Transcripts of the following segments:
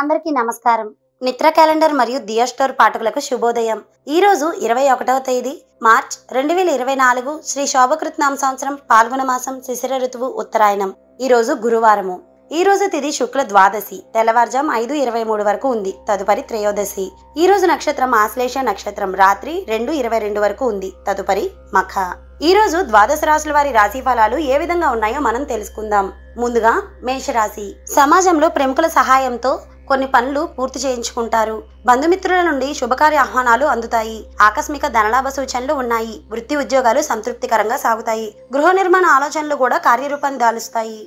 అందరికీ నమస్కారం. నిత్ర క్యాలెండర్ మరియు దియా స్టోర్ పాఠకులకు శుభోదయం. ఈ రోజు 21వ తేదీ మార్చ్ 2024 శ్రీ శోభకృత్నామ సంవత్సరం పాల్గొన మాసం శిశిర ఋతువు ఉత్తరాయణం. ఈ రోజు గురువారము. ఈ రోజు తిథి శుక్ల ద్వాదశి తెల్లవారుజాము 5:23 వరకు ఉంది. తదుపరి త్రయోదశి. ఈ రోజు నక్షత్రం ఆశ్లేష నక్షత్రం రాత్రి 2:22 వరకు ఉంది. తదుపరి మఖ. ఈ రోజు ద్వాదశ రాశుల వారి రాశి ఫలాలు ఏ విధంగా ఉన్నాయో మనం తెలుసుకుందాం. ముందుగా మేషరాశి. సమాజంలో ప్రముఖుల సహాయంతో కొన్ని పనులు పూర్తి చేయించుకుంటారు. బంధుమిత్రుల నుండి శుభకార్య ఆహ్వానాలు అందుతాయి. ఆకస్మిక ధనలాభ సూచనలు ఉన్నాయి. వృత్తి ఉద్యోగాలు సంతృప్తికరంగా సాగుతాయి. గృహ నిర్మాణ ఆలోచనలు కూడా కార్యరూపాన్ని దాలుస్తాయి.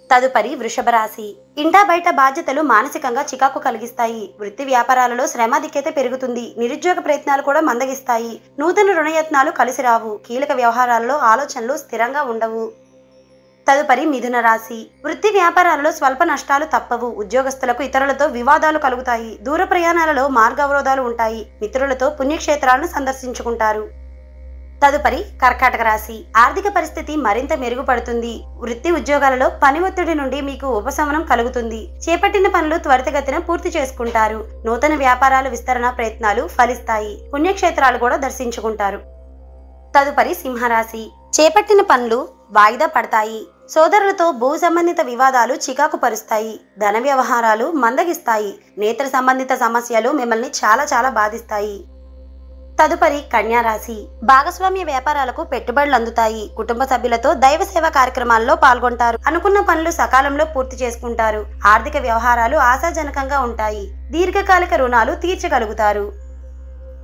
తదుపరి వృషభ రాశి. ఇంటా బయట బాధ్యతలు మానసికంగా చికాకు కలిగిస్తాయి. వృత్తి వ్యాపారాలలో శ్రమాధిక్యత పెరుగుతుంది. నిరుద్యోగ ప్రయత్నాలు కూడా మందగిస్తాయి. నూతన రుణయత్నాలు కలిసి రావు. కీలక వ్యవహారాలలో ఆలోచనలు స్థిరంగా ఉండవు. తదుపరి మిథున రాశి. వృత్తి వ్యాపారాలలో స్వల్ప నష్టాలు తప్పవు. ఉద్యోగస్తులకు ఇతరులతో వివాదాలు కలుగుతాయి. దూర ప్రయాణాలలో మార్గ అవరోధాలు ఉంటాయి. మిత్రులతో పుణ్యక్షేత్రాలను సందర్శించుకుంటారు. తదుపరి కర్కాటక రాశి. ఆర్థిక పరిస్థితి మరింత మెరుగుపడుతుంది. వృత్తి ఉద్యోగాలలో పని ఒత్తిడి నుండి మీకు ఉపశమనం కలుగుతుంది. చేపట్టిన పనులు త్వరితగతిన పూర్తి చేసుకుంటారు. నూతన వ్యాపారాల విస్తరణ ప్రయత్నాలు ఫలిస్తాయి. పుణ్యక్షేత్రాలు కూడా దర్శించుకుంటారు. తదుపరి సింహరాశి. చేపట్టిన పనులు వాయిదా పడతాయి. సోదరులతో భూ సంబంధిత వివాదాలు చికాకు పరుస్తాయి. ధన వ్యవహారాలు మందగిస్తాయి. నేత్ర సంబంధిత సమస్యలు మిమ్మల్ని చాలా బాధిస్తాయి. తదుపరి కన్యా రాశి. భాగస్వామ్య వ్యాపారాలకు పెట్టుబడులు అందుతాయి. కుటుంబ సభ్యులతో దైవ సేవా కార్యక్రమాల్లో పాల్గొంటారు. అనుకున్న పనులు సకాలంలో పూర్తి చేసుకుంటారు. ఆర్థిక వ్యవహారాలు ఆశాజనకంగా ఉంటాయి. దీర్ఘకాలిక రుణాలు తీర్చగలుగుతారు.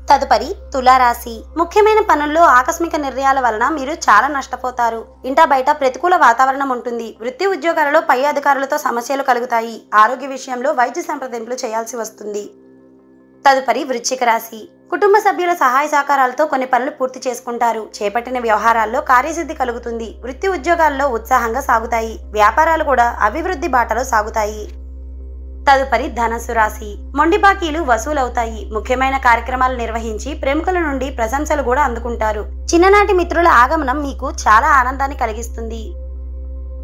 తదుపరి తులారాశి. ముఖ్యమైన పనుల్లో ఆకస్మిక నిర్ణయాల వలన మీరు చాలా నష్టపోతారు. ఇంటా బయట ప్రతికూల వాతావరణం ఉంటుంది. వృత్తి ఉద్యోగాలలో పై అధికారులతో సమస్యలు కలుగుతాయి. ఆరోగ్య విషయంలో వైద్య సంప్రదింపులు చేయాల్సి వస్తుంది. తదుపరి వృశ్చిక రాశి. కుటుంబ సభ్యుల సహాయ సహకారాలతో కొన్ని పనులు పూర్తి చేసుకుంటారు. చేపట్టిన వ్యవహారాల్లో కార్యసిద్ధి కలుగుతుంది. వృత్తి ఉద్యోగాల్లో ఉత్సాహంగా సాగుతాయి. వ్యాపారాలు కూడా అభివృద్ధి బాటలో సాగుతాయి. తదుపరి ధనస్సు రాశి. మొండి బాకీలు వసూలవుతాయి. ముఖ్యమైన కార్యక్రమాలు నిర్వహించి ప్రముఖుల నుండి ప్రశంసలు కూడా అందుకుంటారు. చిన్ననాటి మిత్రుల ఆగమనం మీకు చాలా ఆనందాన్ని కలిగిస్తుంది.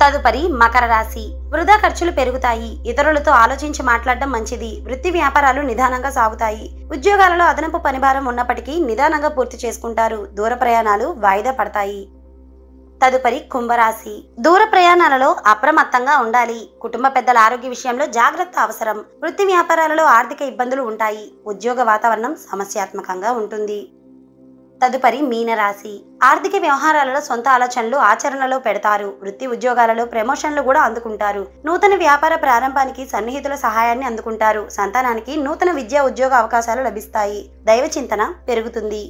తదుపరి మకర రాశి. వృధా ఖర్చులు పెరుగుతాయి. ఇతరులతో ఆలోచించి మాట్లాడడం మంచిది. వృత్తి వ్యాపారాలు నిదానంగా సాగుతాయి. ఉద్యోగాలలో అదనపు పనిభారం ఉన్నప్పటికీ నిదానంగా పూర్తి చేసుకుంటారు. దూర ప్రయాణాలు వాయిదా పడతాయి. తదుపరి కుంభరాశి. దూర ప్రయాణాలలో అప్రమత్తంగా ఉండాలి. కుటుంబ పెద్దల ఆరోగ్య విషయంలో జాగ్రత్త అవసరం. వృత్తి వ్యాపారాలలో ఆర్థిక ఇబ్బందులు ఉంటాయి. ఉద్యోగ వాతావరణం సమస్యాత్మకంగా ఉంటుంది. తదుపరి మీనరాశి. ఆర్థిక వ్యవహారాలలో సొంత ఆలోచనలు ఆచరణలో పెడతారు. వృత్తి ఉద్యోగాలలో ప్రమోషన్లు కూడా అందుకుంటారు. నూతన వ్యాపార ప్రారంభానికి సన్నిహితుల సహాయాన్ని అందుకుంటారు. సంతానానికి నూతన విద్యా ఉద్యోగ అవకాశాలు లభిస్తాయి. దైవ చింతన పెరుగుతుంది.